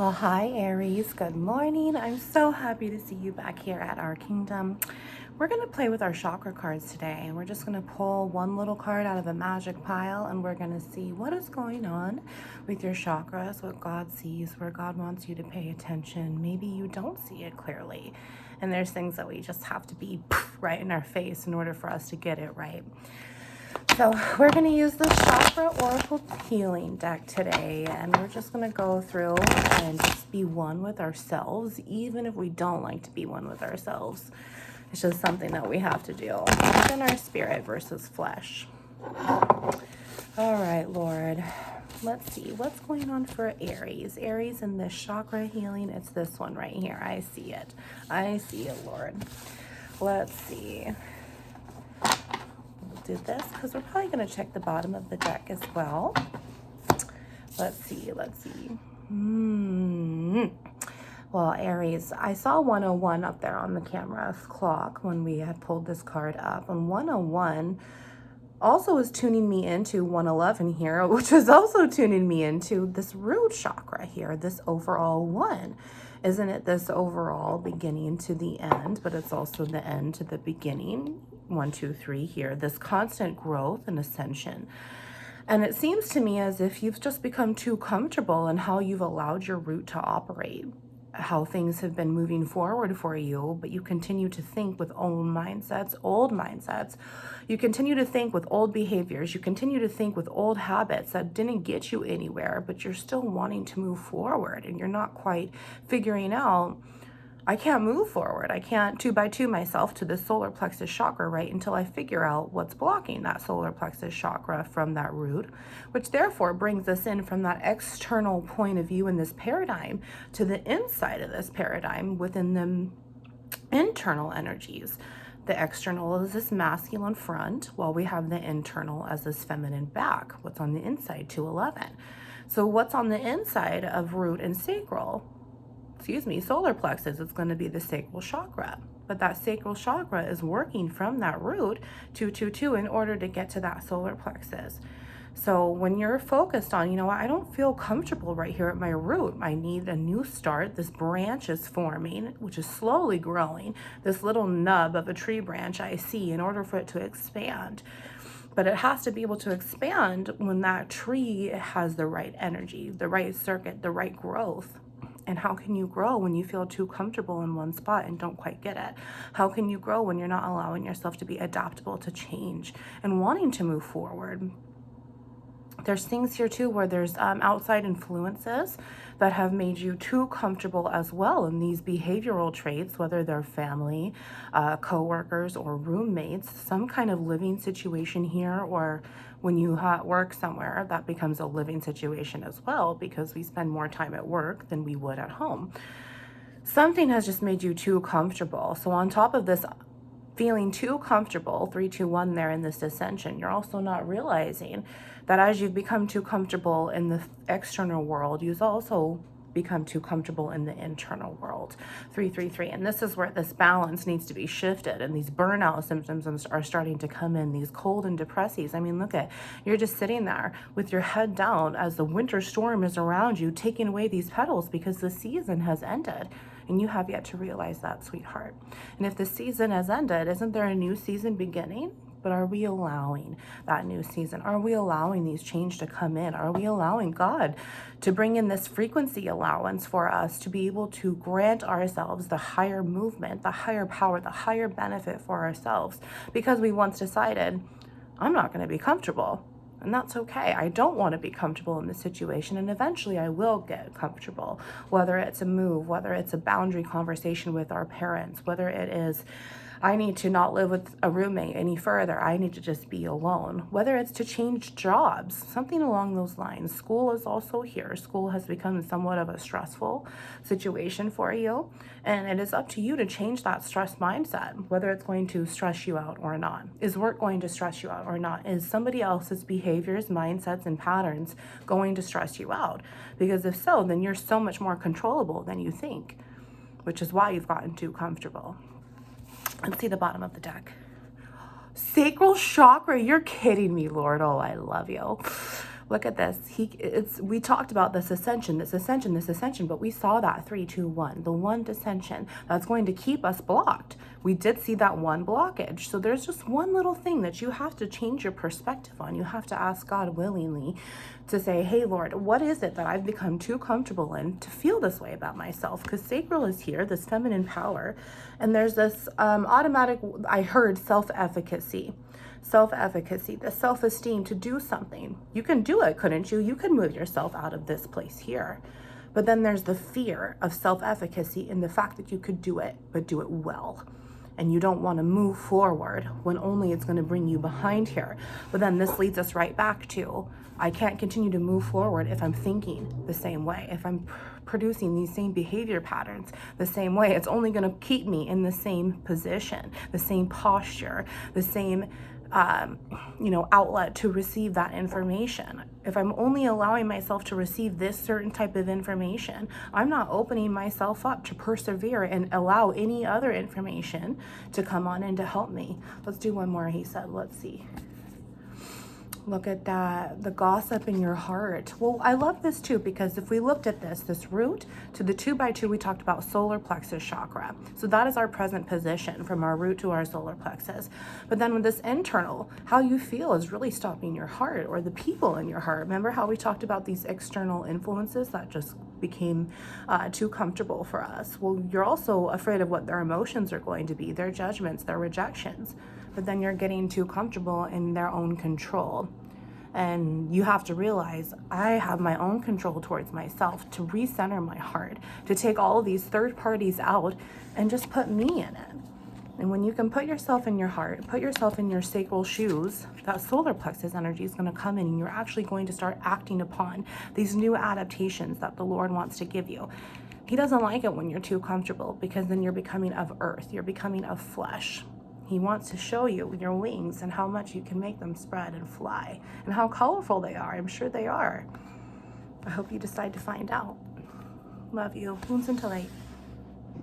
Well, hi Aries, good morning. I'm so happy to see you back here at our kingdom. We're going to play with our chakra cards today, and we're just going to pull one little card out of a magic pile, and we're going to see what is going on with your chakras, what God sees, where God wants you to pay attention. Maybe you don't see it clearly, and there's things that we just have to be right in our face in order for us to get it right. So we're going to use the Chakra Oracle Healing deck today, and we're just going to go through and just be one with ourselves, even if we don't like to be one with ourselves. It's just something that we have to do. It's in our spirit versus flesh. All right, Lord. Let's see. What's going on for Aries? Aries in this chakra healing, it's this one right here. I see it. I see it, Lord. Let's see. Do this because we're probably going to check the bottom of the deck as well. Let's see. Well, Aries, I saw 101 up there on the camera's clock when we had pulled this card up, and 101 also is tuning me into 111 here, which is also tuning me into this root chakra here, this overall one. Isn't it this overall beginning to the end, but it's also the end to the beginning? 1, 2, 3 here, this constant growth and ascension. And it seems to me as if you've just become too comfortable in how you've allowed your root to operate, how things have been moving forward for you, but you continue to think with old mindsets. You continue to think with old behaviors. You continue to think with old habits that didn't get you anywhere, but you're still wanting to move forward, and you're not quite figuring out, I can't move forward. I can't 2 by 2 myself to the solar plexus chakra, right, until I figure out what's blocking that solar plexus chakra from that root, which therefore brings us in from that external point of view in this paradigm to the inside of this paradigm within the internal energies. The external is this masculine front, while we have the internal as this feminine back. What's on the inside? 211. So what's on the inside of root and sacral? Solar plexus, it's going to be the sacral chakra. But that sacral chakra is working from that root 222 in order to get to that solar plexus. So when you're focused on, I don't feel comfortable right here at my root. I need a new start. This branch is forming, which is slowly growing. This little nub of a tree branch I see in order for it to expand. But it has to be able to expand when that tree has the right energy, the right circuit, the right growth. And how can you grow when you feel too comfortable in one spot and don't quite get it? How can you grow when you're not allowing yourself to be adaptable to change and wanting to move forward? There's things here too where there's outside influences that have made you too comfortable as well in these behavioral traits, whether they're family, co-workers, or roommates, some kind of living situation here, or when you work somewhere, that becomes a living situation as well, because we spend more time at work than we would at home. Something has just made you too comfortable. So on top of this feeling too comfortable, 3, 2, 1 there in this ascension, you're also not realizing that as you've become too comfortable in the external world, you've also become too comfortable in the internal world. 3, 3, 3. And this is where this balance needs to be shifted, and these burnout symptoms are starting to come in, these cold and depressives. I mean, look at, you're just sitting there with your head down as the winter storm is around you, taking away these petals because the season has ended. And you have yet to realize that, sweetheart. And if the season has ended, isn't there a new season beginning? But are we allowing that new season? Are we allowing these change to come in? Are we allowing God to bring in this frequency allowance for us to be able to grant ourselves the higher movement, the higher power, the higher benefit for ourselves? Because we once decided, I'm not going to be comfortable. And that's okay. I don't want to be comfortable in this situation, and eventually I will get comfortable, whether it's a move, whether it's a boundary conversation with our parents, whether it is I need to not live with a roommate any further. I need to just be alone. Whether it's to change jobs, something along those lines. School is also here. School has become somewhat of a stressful situation for you. And it is up to you to change that stress mindset, whether it's going to stress you out or not. Is work going to stress you out or not? Is somebody else's behaviors, mindsets, and patterns going to stress you out? Because if so, then you're so much more controllable than you think, which is why you've gotten too comfortable. Let's see the bottom of the deck. Sacral chakra, you're kidding me, Lord. Oh, I love you. Look at this. We talked about this ascension, but we saw that 3, 2, 1, the one dissension that's going to keep us blocked. We did see that one blockage. So there's just one little thing that you have to change your perspective on. You have to ask God willingly to say, hey, Lord, what is it that I've become too comfortable in to feel this way about myself? Because sacral is here, this feminine power. And there's this automatic, I heard self-efficacy, the self-esteem to do something. You can do it, couldn't you? You can move yourself out of this place here. But then there's the fear of self-efficacy in the fact that you could do it, but do it well. And you don't want to move forward when only it's going to bring you behind here. But then this leads us right back to, I can't continue to move forward if I'm thinking the same way, if I'm producing these same behavior patterns the same way. It's only going to keep me in the same position, the same posture, the same outlet to receive that information. If I'm only allowing myself to receive this certain type of information, I'm not opening myself up to persevere and allow any other information to come on and to help me. Let's do one more, he said. Let's see. Look at that, the gossip in your heart. Well, I love this too, because if we looked at this root to the 2x2, we talked about solar plexus chakra. So that is our present position from our root to our solar plexus. But then with this internal, how you feel is really stopping your heart or the people in your heart. Remember how we talked about these external influences that just became too comfortable for us? Well, you're also afraid of what their emotions are going to be, their judgments, their rejections. But then you're getting too comfortable in their own control. And you have to realize I have my own control towards myself to recenter my heart, to take all of these third parties out and just put me in it. And when you can put yourself in your heart, put yourself in your sacral shoes, that solar plexus energy is going to come in and you're actually going to start acting upon these new adaptations that the Lord wants to give you. He doesn't like it when you're too comfortable, because then you're becoming of earth, you're becoming of flesh. He wants to show you your wings and how much you can make them spread and fly and how colorful they are. I'm sure they are. I hope you decide to find out. Love you. Wounds into light.